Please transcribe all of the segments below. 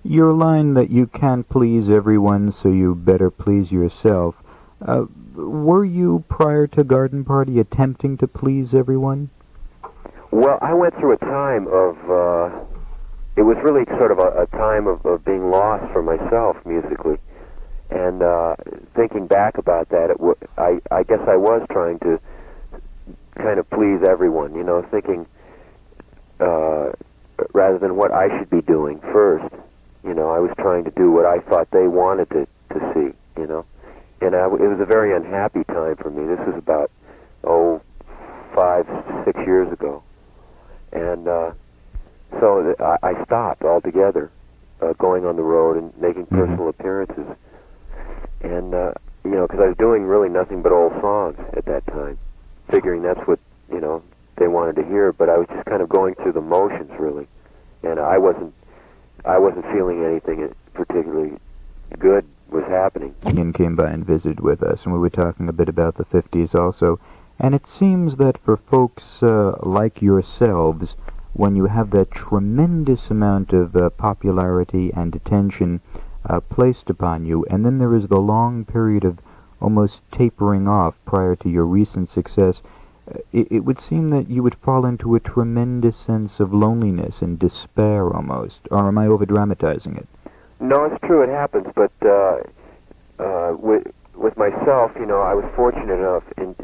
Your line that you can't please everyone, so you better please yourself. Were you, prior to Garden Party, attempting to please everyone? Well, I went through a time of, it was really sort of a time of being lost for myself musically. And thinking back about that, I guess I was trying to kind of please everyone, you know, thinking rather than what I should be doing first. You know, I was trying to do what I thought they wanted to see, you know. And it was a very unhappy time for me. This was about, 5, 6 years ago. And so I stopped altogether going on the road and making personal appearances. And, you know, because I was doing really nothing but old songs at that time, figuring that's what, you know, they wanted to hear, but I was just kind of going through the motions, really. And I wasn't feeling anything particularly good was happening. Ian came by and visited with us, and we were talking a bit about the 50s also. And it seems that for folks like yourselves, when you have that tremendous amount of popularity and attention placed upon you, and then there is the long period of almost tapering off prior to your recent success, it would seem that you would fall into a tremendous sense of loneliness and despair almost. Or am I over-dramatizing it? No, it's true, it happens, but with myself, you know, I was fortunate enough in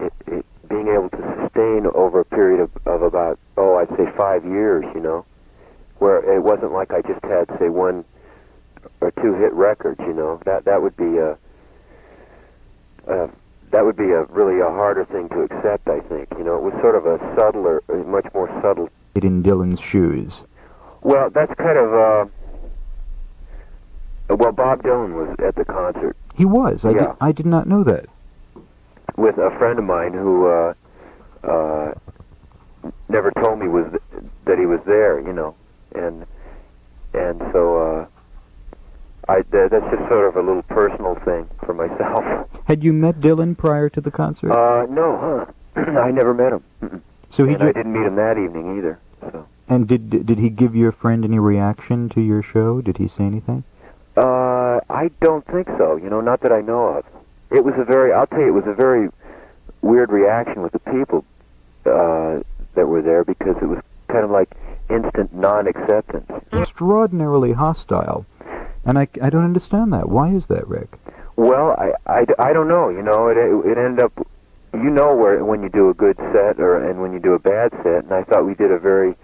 being able to sustain over a period of about, I'd say 5 years, you know, where it wasn't like I just had, say, 1 or 2 hit records, you know. That would be really a harder thing to accept, I think. You know, it was sort of a subtler, much more subtle. In Dylan's shoes. Well, that's kind of, well, Bob Dylan was at the concert. He was? I did not know that. With a friend of mine who never told me that he was there, you know. And so that's just sort of a little personal thing for myself. Had you met Dylan prior to the concert? No, I never met him. So I didn't meet him that evening either. So. And did he give your friend any reaction to your show? Did he say anything? I don't think so. You know, not that I know of. I'll tell you, it was a very weird reaction with the people that were there, because it was kind of like instant non-acceptance. Extraordinarily hostile. And I don't understand that. Why is that, Rick? Well, I don't know. You know, it ended up, you know, when you do a good set and when you do a bad set, and I thought we did a very,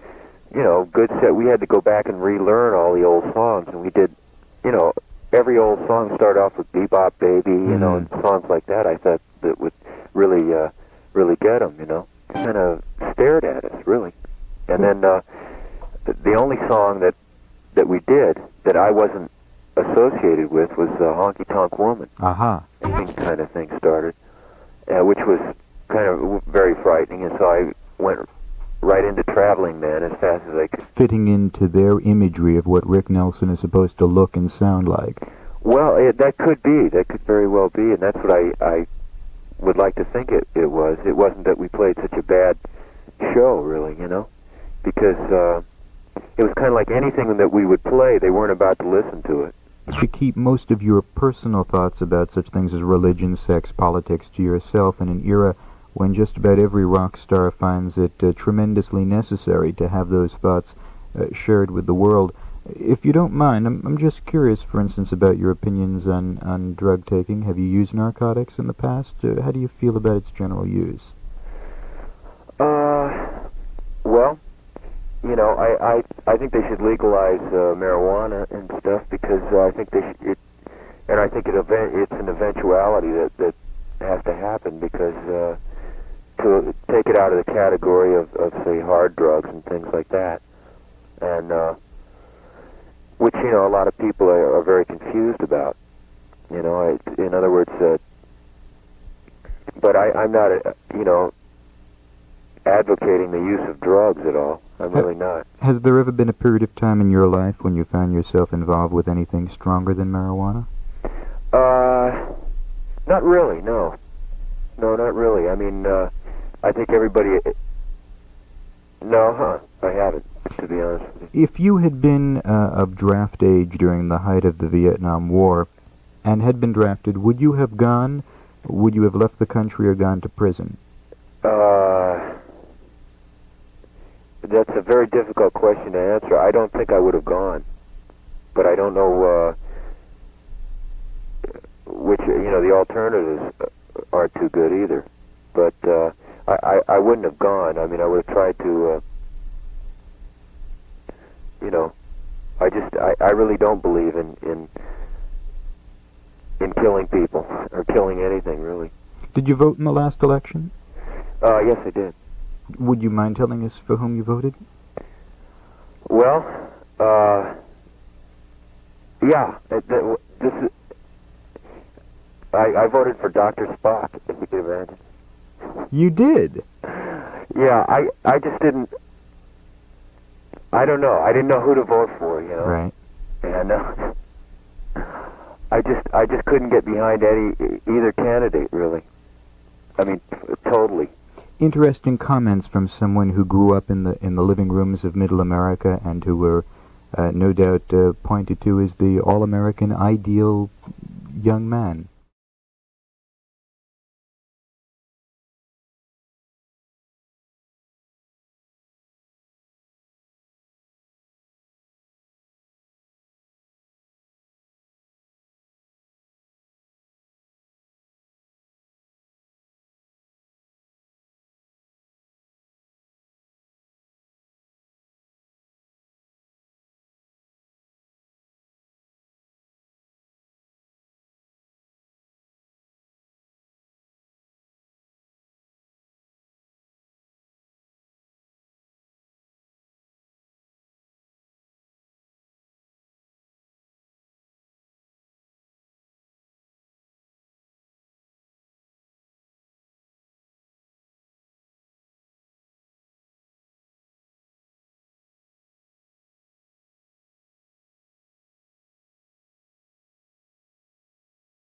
you know, good set. We had to go back and relearn all the old songs, and we did, you know, every old song started off with Bebop Baby, you know, and songs like that. I thought that would really get them, you know. Kind of stared at us, really. And then the only song that we did that I wasn't associated with was Honky Tonk Woman. Aha. Kind of thing started, which was kind of very frightening, and so I went right into Traveling Man as fast as I could. Fitting into their imagery of what Rick Nelson is supposed to look and sound like. Well, that could be. That could very well be, and that's what I would like to think it was. It wasn't that we played such a bad show, really, you know, because it was kind of like anything that we would play, they weren't about to listen to it. You keep most of your personal thoughts about such things as religion, sex, politics to yourself in an era when just about every rock star finds it tremendously necessary to have those thoughts shared with the world. If you don't mind, I'm just curious, for instance, about your opinions on drug taking. Have you used narcotics in the past? How do you feel about its general use? Well, you know, I think they should legalize marijuana and stuff, because I think they should, and I think it's an eventuality that has to happen, because to take it out of the category of say hard drugs and things like that, and which, you know, a lot of people are very confused about. You know, in other words, but I'm not, you know, advocating the use of drugs at all. I'm really not. Has there ever been a period of time in your life when you found yourself involved with anything stronger than marijuana? Not really, no. No, not really. I mean, I think everybody... No, I haven't. to be honest with you. If you had been of draft age during the height of the Vietnam War and had been drafted, would you have gone? Would you have left the country or gone to prison? That's a very difficult question to answer. I don't think I would have gone, but I don't know which, the alternatives aren't too good either. But I wouldn't have gone. I mean, I would have tried to, I really don't believe in killing people or killing anything, really. Did you vote in the last election? Yes, I did. Would you mind telling us for whom you voted? Well, yeah. This is. I voted for Dr. Spock, if you can imagine. You did? Yeah, I just didn't. I don't know. I didn't know who to vote for, Right. And I just couldn't get behind either candidate, really. I mean, totally. Interesting comments from someone who grew up in the living rooms of Middle America and who were no doubt pointed to as the all-American ideal young man.